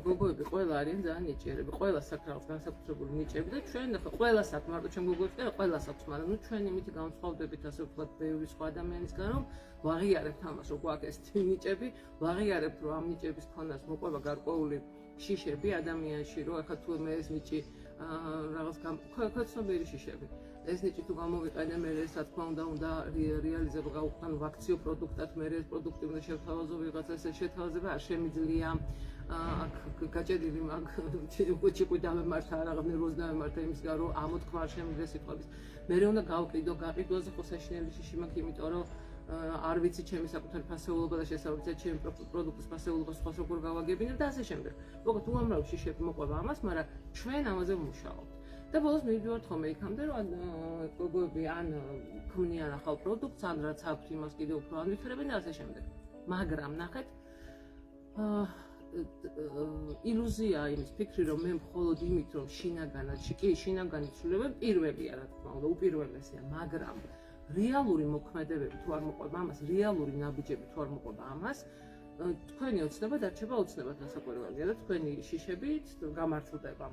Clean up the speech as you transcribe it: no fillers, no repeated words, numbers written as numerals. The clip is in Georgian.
გოგოები ყველა არიან ძალიან ნიჭიერები, ყველა საკრალს განსაკუთრებული ნიჭები და ჩვენ ახლა ყველასაც მარტო ჩვენ გოგოებს კი ყველას აქვს, მაგრამ ნუ ჩვენ იმით განსხვავდებით ასე ვთქვათ ბევრი სხვა ადამიანისგან, რომ ვაღიარებთ ამას, რომ გვაქვს ეს ნიჭები, ვაღიარებთ რომ ამ ნიჭების ქონას მოყვება გარკვეული შიშები ადამიანში, რომ ახლა თუ მე ეს ნიჭი რაღაც ცნობილი შიშები. ეს ნიჭი თუ გამოვიყენე, მე ეს რა თქმა უნდა რეალიზება გავუყან ვაქციო პროდუქტად, მე ეს პროდუქტი უნდა შევთავაზო ვიღაცა ეს შეთავაზება არ შემიძლია. აქ გაჭედილი მაგ უჩიკუი დამემართა რაღაც ნერვოზ დამემართა იმისგან რომ ამოთქმა არ შემიძლია სიტყვების. მე უნდა გავყიდო, გაყიდვაზე ხო საშინელი შიში მაქვს, იმიტომ რომ არ ვიცი ჩემი საკუთარი ფასეულობა და შესაბამისად ჩემი პროდუქტის ფასეულობა სხვას როგორ გავაგებინებ და ასე შემდეგ. მოკლედ უამრავი შიშები მოყვება ამას, მაგრამ ჩვენ ამაზე ვმუშაობთ. და ბოლოს მივიდივართ ხოლმე იქამდე, რომ გოგოები ან ქმნიან ახალ პროდუქტს, ან რაც აქვთ იმას კიდევ უფრო ანვითარებენ და ასე შემდეგ. მაგრამ ნახეთ, ილუზია იმის ფიქრი, რომ მე მხოლოდ იმით, რომ შინაგანი ცვლილებები პირველია, რა თქმა უნდა, უპირველესია, მაგრამ რეალური მოქმედებები თუ არ მოყვება ამას, რეალური ნაბიჯები თუ არ მოყვება ამას, თქვენი ოცნება დარჩება ოცნებად ასაკვირველია და თქვენი შიშებით გამართლდება.